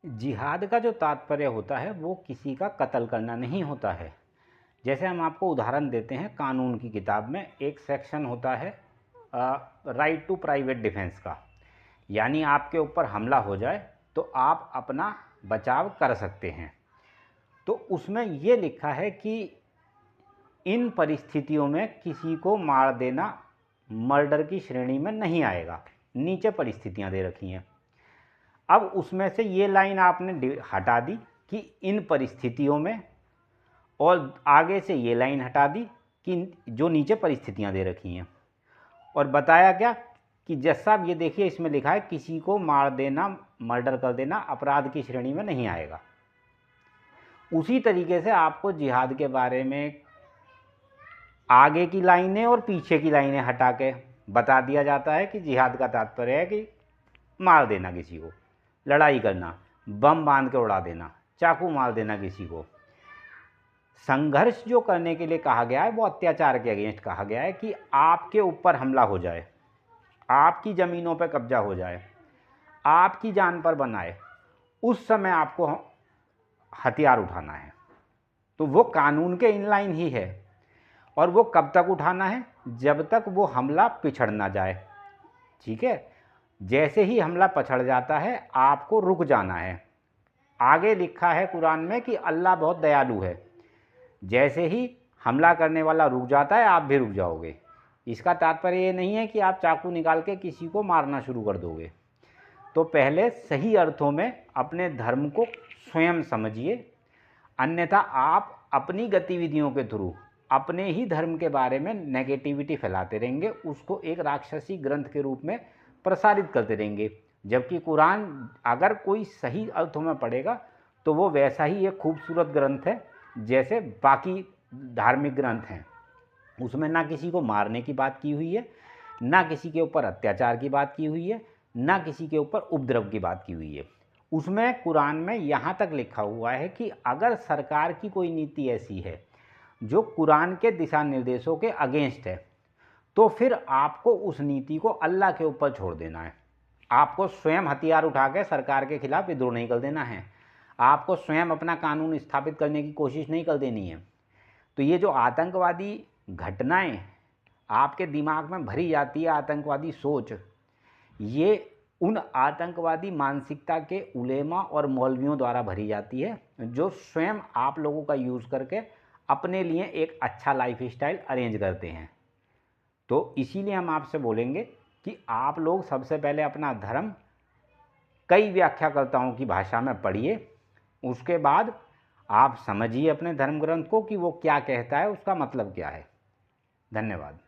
जिहाद का जो तात्पर्य होता है वो किसी का कत्ल करना नहीं होता है। जैसे हम आपको उदाहरण देते हैं, कानून की किताब में एक सेक्शन होता है राइट टू प्राइवेट डिफेंस का, यानी आपके ऊपर हमला हो जाए तो आप अपना बचाव कर सकते हैं। तो उसमें ये लिखा है कि इन परिस्थितियों में किसी को मार देना मर्डर की श्रेणी में नहीं आएगा। नीचे परिस्थितियां दे रखी हैं। अब उसमें से ये लाइन आपने हटा दी कि इन परिस्थितियों में, और आगे से ये लाइन हटा दी कि जो नीचे परिस्थितियां दे रखी हैं, और बताया क्या कि जज साहब ये देखिए इसमें लिखा है किसी को मार देना, मर्डर कर देना अपराध की श्रेणी में नहीं आएगा। उसी तरीके से आपको जिहाद के बारे में आगे की लाइनें और पीछे की लाइनें हटा के बता दिया जाता है कि जिहाद का तात्पर्य है कि मार देना किसी को, लड़ाई करना, बम बांध के उड़ा देना, चाकू मार देना किसी को। संघर्ष जो करने के लिए कहा गया है वो अत्याचार के अगेंस्ट कहा गया है कि आपके ऊपर हमला हो जाए, आपकी ज़मीनों पर कब्जा हो जाए, आपकी जान पर बनाए, उस समय आपको हथियार उठाना है। तो वो कानून के इनलाइन ही है। और वो कब तक उठाना है? जब तक वो हमला पिछड़ ना जाए। ठीक है, जैसे ही हमला पछड़ जाता है आपको रुक जाना है। आगे लिखा है कुरान में कि अल्लाह बहुत दयालु है। जैसे ही हमला करने वाला रुक जाता है आप भी रुक जाओगे। इसका तात्पर्य ये नहीं है कि आप चाकू निकाल के किसी को मारना शुरू कर दोगे। तो पहले सही अर्थों में अपने धर्म को स्वयं समझिए, अन्यथा आप अपनी गतिविधियों के थ्रू अपने ही धर्म के बारे में नेगेटिविटी फैलाते रहेंगे, उसको एक राक्षसी ग्रंथ के रूप में प्रसारित करते रहेंगे। जबकि कुरान अगर कोई सही अर्थों में पढ़ेगा तो वो वैसा ही एक खूबसूरत ग्रंथ है जैसे बाकी धार्मिक ग्रंथ हैं। उसमें ना किसी को मारने की बात की हुई है, ना किसी के ऊपर अत्याचार की बात की हुई है, ना किसी के ऊपर उपद्रव की बात की हुई है। उसमें कुरान में यहाँ तक लिखा हुआ है कि अगर सरकार की कोई नीति ऐसी है जो कुरान के दिशा निर्देशों के अगेंस्ट है तो फिर आपको उस नीति को अल्लाह के ऊपर छोड़ देना है। आपको स्वयं हथियार उठा के सरकार के खिलाफ विद्रोह नहीं कर देना है। आपको स्वयं अपना कानून स्थापित करने की कोशिश नहीं कर देनी है। तो ये जो आतंकवादी घटनाएं आपके दिमाग में भरी जाती है, आतंकवादी सोच, ये उन आतंकवादी मानसिकता के उलेमा और मौलवियों द्वारा भरी जाती है जो स्वयं आप लोगों का यूज़ करके अपने लिए एक अच्छा लाइफ स्टाइल अरेंज करते हैं। तो इसीलिए हम आपसे बोलेंगे कि आप लोग सबसे पहले अपना धर्म कई व्याख्याकर्ताओं की भाषा में पढ़िए, उसके बाद आप समझिए अपने धर्म ग्रंथ को कि वो क्या कहता है, उसका मतलब क्या है। धन्यवाद।